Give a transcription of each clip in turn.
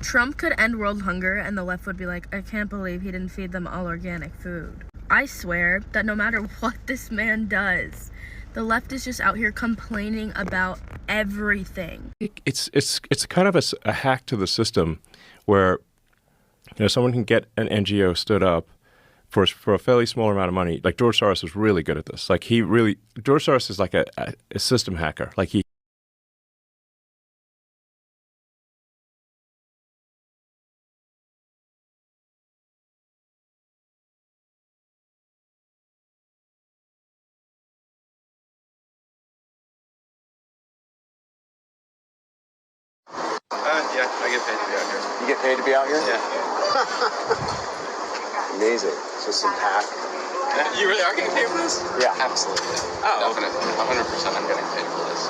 Trump could end world hunger and the left would be like, I can't believe he didn't feed them all organic food. I swear that no matter what this man does, the left is just out here complaining about everything. It's kind of a hack to the system where someone can get an NGO stood up for a fairly small amount of money. Like George Soros is really good at this. Like George Soros is like a system hacker. Like he Yeah, I get paid to be out here. You get paid to be out here? Yeah. Amazing. Just some hack. You really are getting paid for this? Yeah. Absolutely. Oh, definitely. 100% I'm getting paid for this.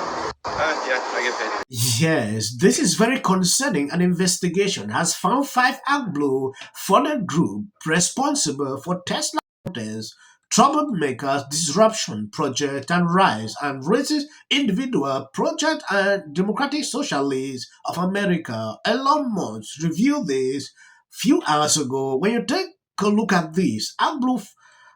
Yeah, I get paid. Yes, this is very concerning. An investigation has found 5 AdBlue-funded groups responsible for Tesla protests, troublemakers, disruption, project and rise, and racist individual project and Democratic Socialists of America. Elon Musk revealed this few hours ago. When you take a look at this, AdBlue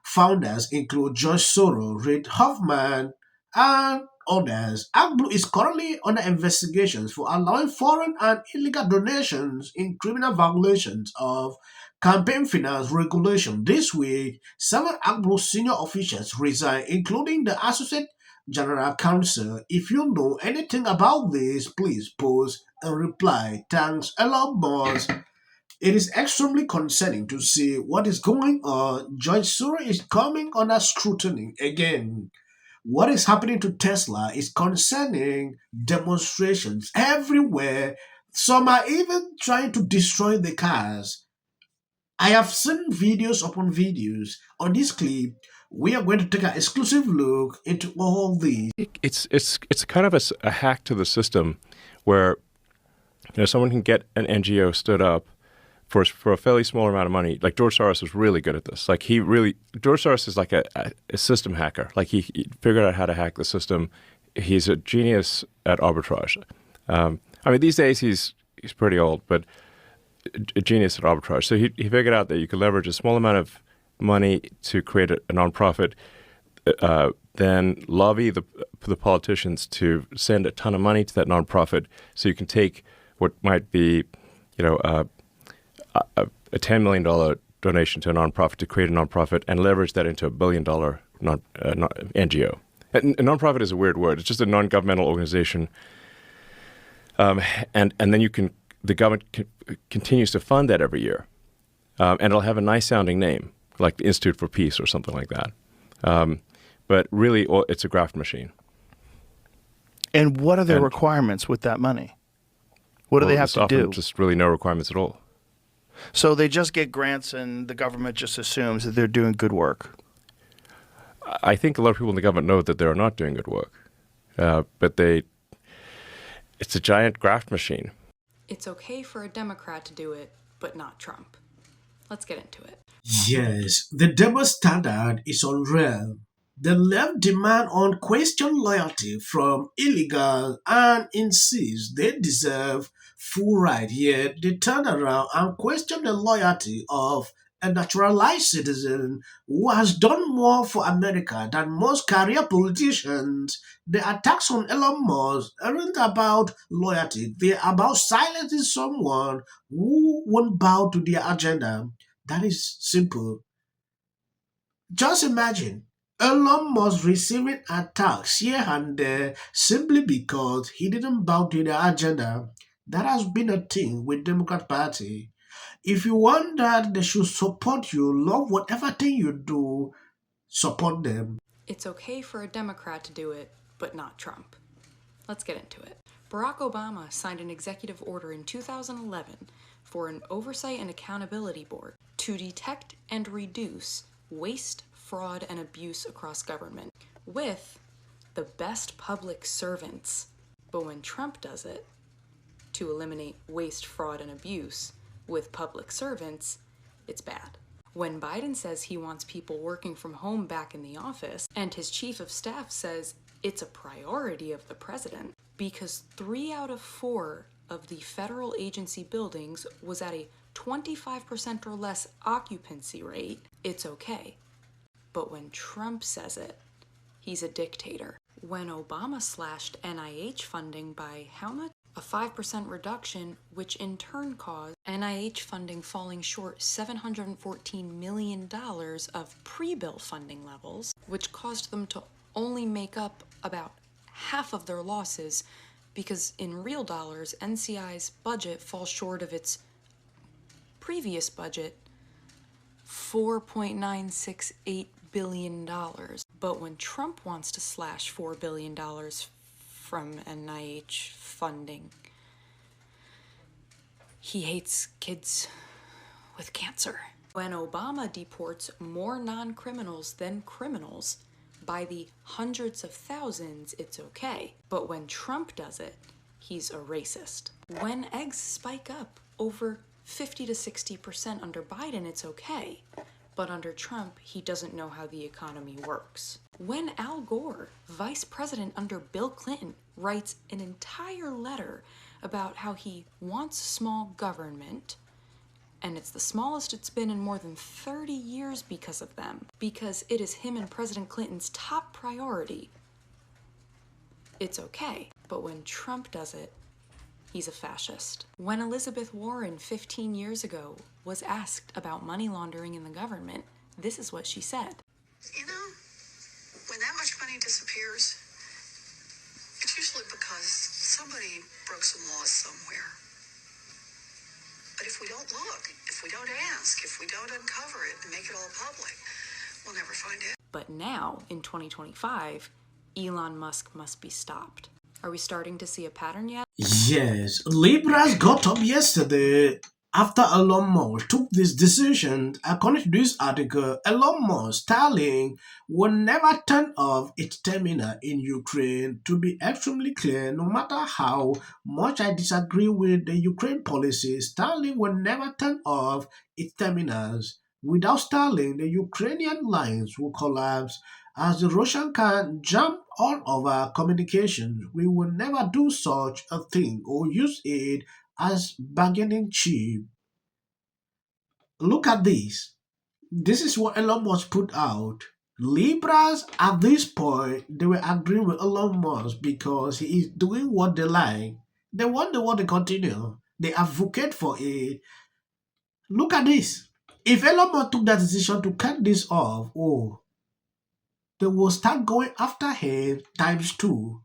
founders include George Soros, Reid Hoffman, and others. AdBlue is currently under investigations for allowing foreign and illegal donations in criminal violations of campaign finance regulation. This week, 7 AdBlue senior officials resigned, including the Associate General Counsel. If you know anything about this, please post a reply. Thanks, Elon Musk. It is extremely concerning to see what is going on. George Soros is coming under scrutiny again. What is happening to Tesla is concerning demonstrations everywhere. Some are even trying to destroy the cars. I have seen videos upon videos. On this clip, we are going to take an exclusive look into all these. it's kind of a hack to the system where someone can get an NGO stood up for a fairly small amount of money. Like George Soros is really good at this. Like George Soros is like a system hacker. Like he figured out how to hack the system. He's a genius at arbitrage. I mean, these days he's pretty old, but a genius at arbitrage. So he figured out that you could leverage a small amount of money to create a nonprofit, then lobby the politicians to send a ton of money to that nonprofit, so you can take what might be, a $10 million donation to a nonprofit to create a nonprofit and leverage that into $1 billion NGO. A nonprofit is a weird word. It's just a non-governmental organization, and then the government continues to fund that every year, and it'll have a nice sounding name like the Institute for Peace or something like that. But really, it's a graft machine. And what are the requirements with that money? What do they have to do? Just really no requirements at all. So they just get grants and the government just assumes that they're doing good work. I think a lot of people in the government know that they're not doing good work, but it's a giant graft machine. It's okay for a Democrat to do it, but not Trump. Let's get into it. Yes, the double standard is unreal. The left demand unquestioned loyalty from illegal and insist they deserve full right, yet they turn around and question the loyalty of a naturalized citizen who has done more for America than most career politicians. The attacks on Elon Musk aren't about loyalty, they're about silencing someone who won't bow to their agenda. That is simple. Just imagine Elon Musk receiving attacks here and there simply because he didn't bow to their agenda. That has been a thing with Democrat Party. If you want that they should support you, love whatever thing you do, support them. It's okay for a Democrat to do it, but not Trump. Let's get into it. Barack Obama signed an executive order in 2011 for an Oversight and Accountability Board to detect and reduce waste, fraud, and abuse across government with the best public servants. But when Trump does it, to eliminate waste, fraud, and abuse with public servants, it's bad. When Biden says he wants people working from home back in the office, and his chief of staff says it's a priority of the president, because 3 out of 4 of the federal agency buildings was at a 25% or less occupancy rate, it's okay. But when Trump says it, he's a dictator. When Obama slashed NIH funding by how much? A 5% reduction, which in turn caused NIH funding falling short $714 million of pre-bill funding levels, which caused them to only make up about half of their losses because in real dollars, NCI's budget falls short of its previous budget, $4.968 billion. But when Trump wants to slash $4 billion from NIH funding, he hates kids with cancer. When Obama deports more non-criminals than criminals by the hundreds of thousands, it's okay. But when Trump does it, he's a racist. When eggs spike up over 50 to 60% under Biden, it's okay. But under Trump, he doesn't know how the economy works. When Al Gore, vice president under Bill Clinton, writes an entire letter about how he wants small government, and it's the smallest it's been in more than 30 years because of them, because it is him and President Clinton's top priority, it's okay. But when Trump does it, he's a fascist. When Elizabeth Warren 15 years ago was asked about money laundering in the government, this is what she said. You know, when that much money disappears, it's usually because somebody broke some laws somewhere. But if we don't look, if we don't ask, if we don't uncover it and make it all public, we'll never find it. But now, in 2025, Elon Musk must be stopped. Are we starting to see a pattern yet? Yes, Libras got up yesterday after Elon Musk took this decision. According to this article, Elon Musk Starlink will never turn off its terminal in Ukraine. To be extremely clear, no matter how much I disagree with the Ukraine policy, Starlink will never turn off its terminals. Without Starlink, the Ukrainian lines will collapse as the Russian can jump all over communications. We will never do such a thing or use it as bargaining chip. Look at this. This is what Elon Musk put out. Libras at this point, they will agree with Elon Musk because he is doing what they like. They want the world to continue. They advocate for it. Look at this. If Elon Musk took that decision to cut this off, they will start going after him times two.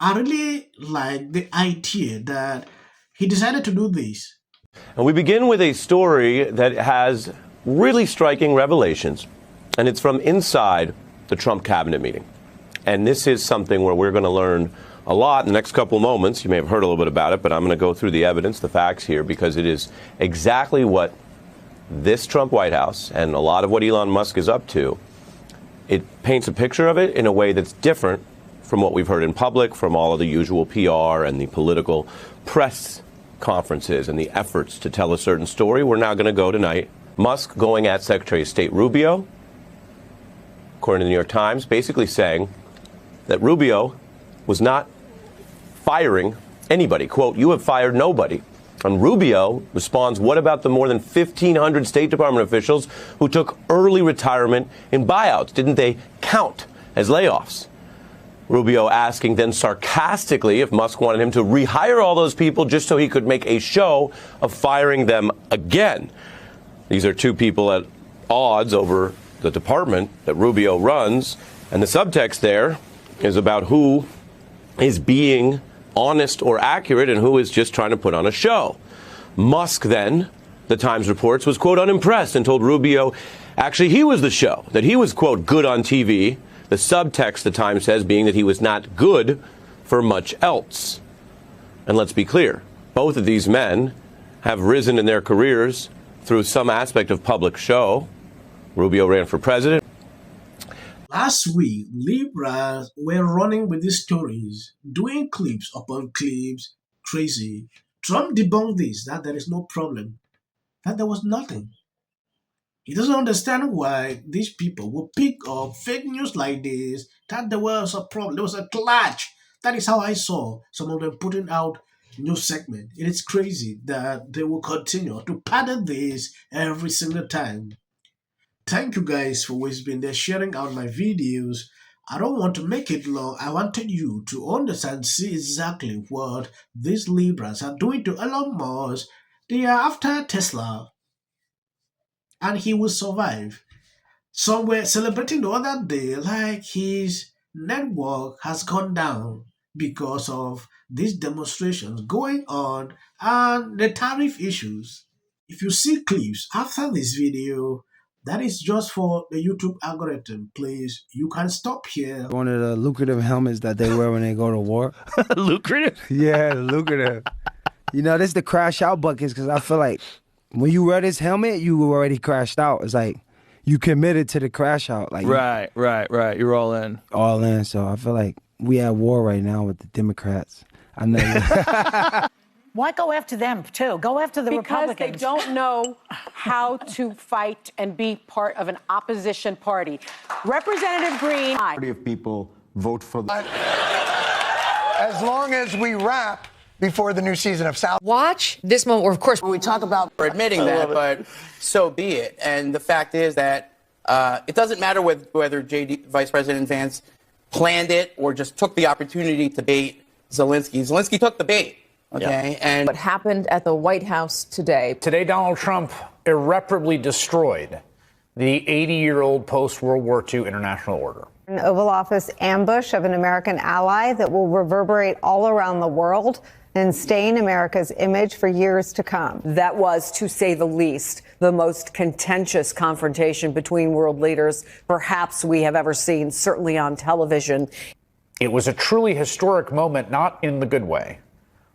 I really like the idea that he decided to do this. And we begin with a story that has really striking revelations, and it's from inside the Trump cabinet meeting. And this is something where we're going to learn a lot in the next couple of moments. You may have heard a little bit about it, but I'm going to go through the evidence, the facts here, because it is exactly what this Trump White House and a lot of what Elon Musk is up to. It paints a picture of it in a way that's different from what we've heard in public, from all of the usual PR and the political press conferences and the efforts to tell a certain story. We're now going to go tonight. Musk going at Secretary of State Rubio, according to the New York Times, basically saying that Rubio was not firing anybody. Quote, "You have fired nobody." And Rubio responds, what about the more than 1,500 State Department officials who took early retirement in buyouts? Didn't they count as layoffs? Rubio asking then sarcastically if Musk wanted him to rehire all those people just so he could make a show of firing them again. These are two people at odds over the department that Rubio runs, and the subtext there is about who is being honest or accurate and who is just trying to put on a show. Musk then, the Times reports, was, quote, unimpressed and told Rubio actually he was the show, that he was, quote, good on TV. The subtext, the Times says, being that he was not good for much else. And let's be clear, both of these men have risen in their careers through some aspect of public show. Rubio ran for president. Last week, Libras were running with these stories, doing clips upon clips, crazy. Trump debunked this, that there is no problem, that there was nothing. He doesn't understand why these people will pick up fake news like this, that there was a problem, there was a clash. That is how I saw some of them putting out new segment. It is crazy that they will continue to pattern this every single time. Thank you guys for always being there sharing out my videos. I don't want to make it long. I wanted you to understand, see exactly what these Libras are doing to Elon Musk. They are after Tesla, and he will survive. Some were celebrating the other day like his network has gone down because of these demonstrations going on and the tariff issues. If you see clips after this video, that is just for the YouTube algorithm. Please, you can stop here. One of the lucrative helmets that they wear when they go to war. Lucrative? Yeah, lucrative. You know, this is the crash out buckets because I feel like when you wear this helmet, you already crashed out. It's like you committed to the crash out. Like Right. You're all in. All in. So I feel like we at war right now with the Democrats. I know. Why go after them, too? Go after the Republicans. Because they don't know how to fight and be part of an opposition party. Representative Green. Of people vote for the... As long as we wrap before the new season of South. Watch this moment, or of course... We talk about admitting that, but so be it. And the fact is that it doesn't matter whether Vice President Vance planned it or just took the opportunity to bait Zelensky. Zelensky took the bait. Okay, and what happened at the White House today? Today, Donald Trump irreparably destroyed the 80-year-old post-World War II international order. An Oval Office ambush of an American ally that will reverberate all around the world and stain America's image for years to come. That was, to say the least, the most contentious confrontation between world leaders perhaps we have ever seen, certainly on television. It was a truly historic moment, not in the good way.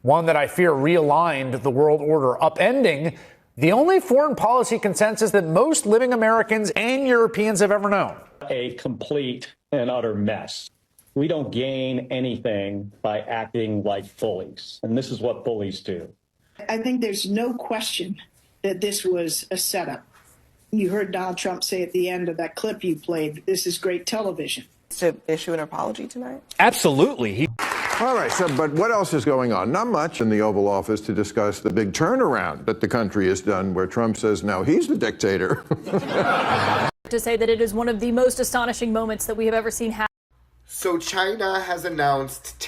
One that I fear realigned the world order, upending the only foreign policy consensus that most living Americans and Europeans have ever known. A complete and utter mess. We don't gain anything by acting like bullies, and this is what bullies do. I think there's no question that this was a setup. You heard Donald Trump say at the end of that clip you played, this is great television. To issue an apology tonight? Absolutely. All right, so but what else is going on? Not much in the Oval Office to discuss the big turnaround that the country has done, where Trump says now he's the dictator. To say that it is one of the most astonishing moments that we have ever seen happen. So China has announced